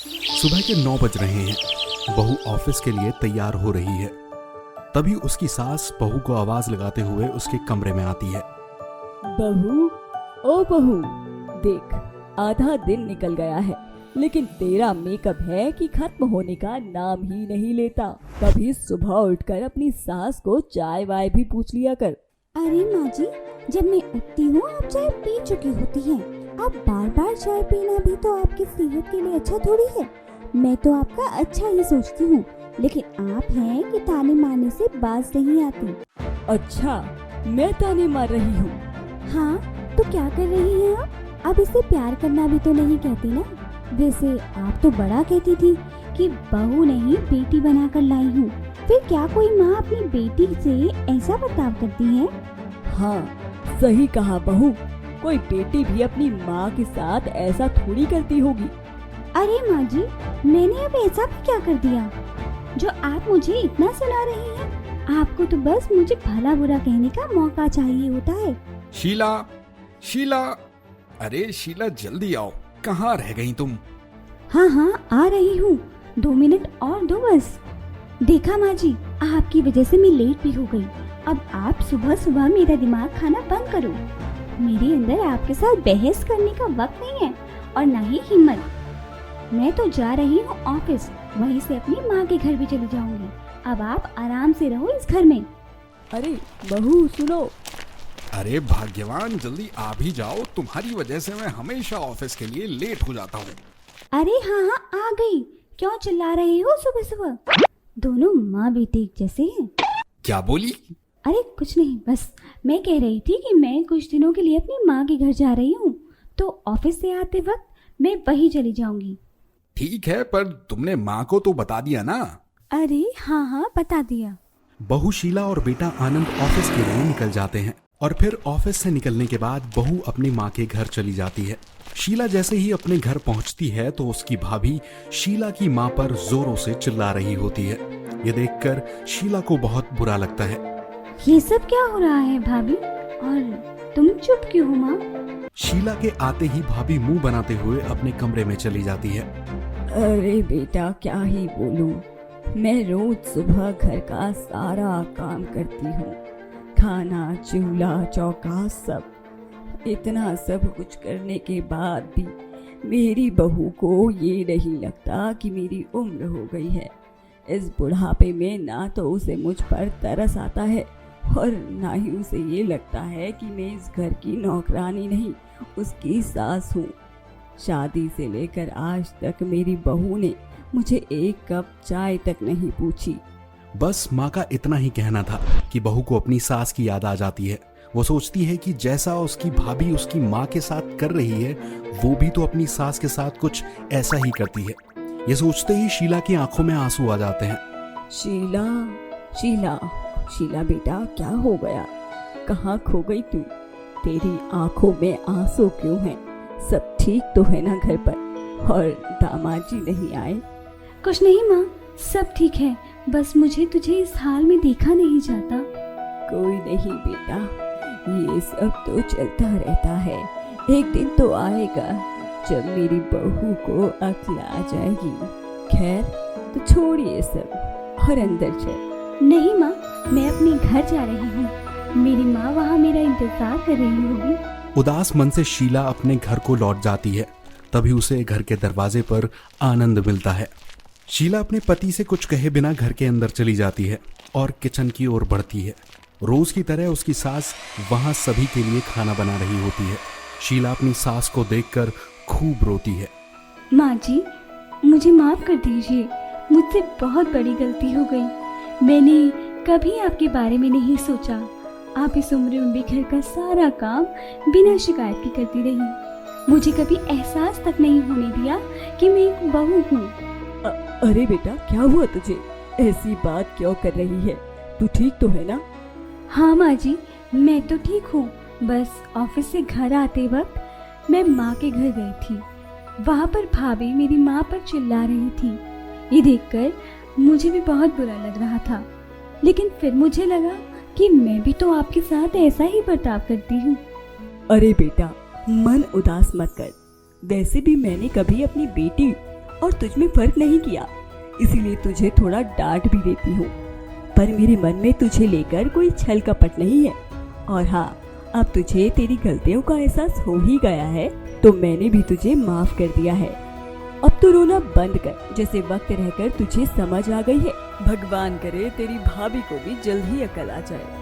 सुबह के 9 बज रहे हैं। बहू ऑफिस के लिए तैयार हो रही है। तभी उसकी सास बहू को आवाज लगाते हुए उसके कमरे में आती है। बहू, ओ बहू, देख आधा दिन निकल गया है, लेकिन तेरा मेकअप है कि खत्म होने का नाम ही नहीं लेता। कभी सुबह उठकर अपनी सास को चाय वाय भी पूछ लिया कर। अरे माँ जी, जब मैं उठती हूँ आप चाय पी चुकी होती हैं। अब बार बार चाय पीना भी तो आपकी सेहत के लिए अच्छा थोड़ी है। मैं तो आपका अच्छा ही सोचती हूँ, लेकिन आप हैं कि ताने मारने से बाज नहीं आती। अच्छा, मैं ताने मार रही हूँ? हाँ, तो क्या कर रही हैं आप? अब इसे प्यार करना भी तो नहीं कहती ना। वैसे आप तो बड़ा कहती थी कि बहू नहीं बेटी बनाकर लाई हूँ। फिर क्या कोई माँ अपनी बेटी से ऐसा बर्ताव करती है? हाँ, सही कहा बहू। कोई बेटी भी अपनी माँ के साथ ऐसा थोड़ी करती होगी। अरे माँ जी, मैंने अब ऐसा भी क्या कर दिया जो आप मुझे इतना सुना रही हैं? आपको तो बस मुझे भला बुरा कहने का मौका चाहिए होता है। शीला, शीला, अरे शीला जल्दी आओ, कहाँ रह गई तुम? हाँ हाँ, आ रही हूँ। 2 मिनट और दो बस। देखा माँ जी, आपकी वजह से मैं लेट भी हो गई। अब आप सुबह सुबह मेरा दिमाग खाना बंद करो। मेरे अंदर आपके साथ बहस करने का वक्त नहीं है और न ही हिम्मत। मैं तो जा रही हूँ ऑफिस, वहीं से अपनी माँ के घर भी चली जाऊंगी। अब आप आराम से रहो इस घर में। अरे बहू सुनो। अरे भाग्यवान, जल्दी आ भी जाओ, तुम्हारी वजह से मैं हमेशा ऑफिस के लिए लेट हो जाता हूँ। अरे हाँ हाँ, आ गई। क्यों चिल्ला रहे हो सुबह सुबह? दोनों माँ बेटे एक जैसे हैं। क्या बोली? अरे कुछ नहीं, बस मैं कह रही थी कि मैं कुछ दिनों के लिए अपनी माँ के घर जा रही हूँ, तो ऑफिस से आते वक्त मैं वहीं चली जाऊंगी। ठीक है, पर तुमने माँ को तो बता दिया ना? अरे हाँ हाँ, बता दिया। बहू शीला और बेटा आनंद ऑफिस के लिए निकल जाते हैं और फिर ऑफिस से निकलने के बाद बहू अपनी माँ के घर चली जाती है। शीला जैसे ही अपने घर पहुंचती है तो उसकी भाभी शीला की माँ पर जोरों से चिल्ला रही होती है। ये देखकर शीला को बहुत बुरा लगता है। ये सब क्या हो रहा है भाभी? और तुम चुप क्यों हो माँ? शीला के आते ही भाभी मुंह बनाते हुए अपने कमरे में चली जाती है। अरे बेटा, क्या ही बोलूं, मैं रोज सुबह घर का सारा काम करती हूँ। खाना, चूल्हा चौका सब। इतना सब कुछ करने के बाद भी मेरी बहू को ये नहीं लगता कि मेरी उम्र हो गई है। इस बुढ़ापे में ना तो उसे मुझ पर तरस आता है और ना ही उसे ये लगता है कि मैं इस घर की नौकरानी नहीं, उसकी सास हूँ। शादी से लेकर आज तक मेरी बहू ने मुझे एक कप चाय तक नहीं पूछी। बस माँ का इतना ही कहना था कि बहू को अपनी सास की याद आ जाती है। वो सोचती है कि जैसा उसकी भाभी उसकी माँ के साथ कर रही है, वो भी तो अपनी सास के साथ कुछ ऐसा ही करती है। ये सोचते ही शीला की आंखों में आंसू आ जाते हैं। शीला, शीला, शीला बेटा, क्या हो गया? कहाँ खो गई तू? तेरी आंखों में आंसू क्यों हैं? सब ठीक तो है ना घर पर? और दामाद जी नहीं आए? कुछ नहीं माँ, सब ठीक है। बस मुझे तुझे इस हाल में देखा नहीं जाता। कोई नहीं बेटा, ये सब तो चलता रहता है। एक दिन तो आएगा जब मेरी बहू को अक्ल आ जाएगी। खैर, तो छोड़िए सब और अंदर चल। नहीं माँ, मैं अपने घर जा रही हूँ। मेरी माँ वहाँ मेरा इंतजार कर रही होगी। उदास मन से शीला अपने घर को लौट जाती है। तभी उसे घर के दरवाजे पर आनंद मिलता है। शीला अपने पति से कुछ कहे बिना घर के अंदर चली जाती है और किचन की ओर बढ़ती है। रोज की तरह उसकी सास वहां सभी के लिए खाना बना रही होती है। शीला अपनी सास को देखकर खूब रोती है। माँ जी, मुझे माफ कर दीजिए। मुझसे बहुत बड़ी गलती हो गई। मैंने कभी आपके बारे में नहीं सोचा। आप इस उम्र में भी घर का सारा काम बिना शिकायत के करती रही। मुझे कभी एहसास तक नहीं होने दिया कि मैं एक बहू हूँ। अरे बेटा, क्या हुआ तुझे? ऐसी बात क्यों कर रही है? तू ठीक तो है ना? हाँ माँ जी, मैं तो ठीक हूँ। बस ऑफिस से घर आते वक्त मैं माँ के घर गई थी। वहाँ पर भाभी मेरी माँ पर चिल्ला रही थी। ये देखकर मुझे भी बहुत बुरा लग रहा था, लेकिन फिर मुझे लगा कि मैं भी तो आपके साथ ऐसा ही बर्ताव करती हूँ। अरे बेटा, मन उदास मत कर। वैसे भी मैंने कभी अपनी बेटी और तुझ में फर्क नहीं किया, इसीलिए तुझे थोड़ा डांट भी देती हूँ। पर मेरे मन में तुझे लेकर कोई छल कपट नहीं है। और हाँ, अब तुझे तेरी गलतियों का एहसास हो ही गया है, तो मैंने भी तुझे माफ कर दिया है। अब तो रोना बंद कर, जैसे वक्त रहकर तुझे समझ आ गई है। भगवान करे तेरी भाभी को भी जल्द ही अकल आ जाए।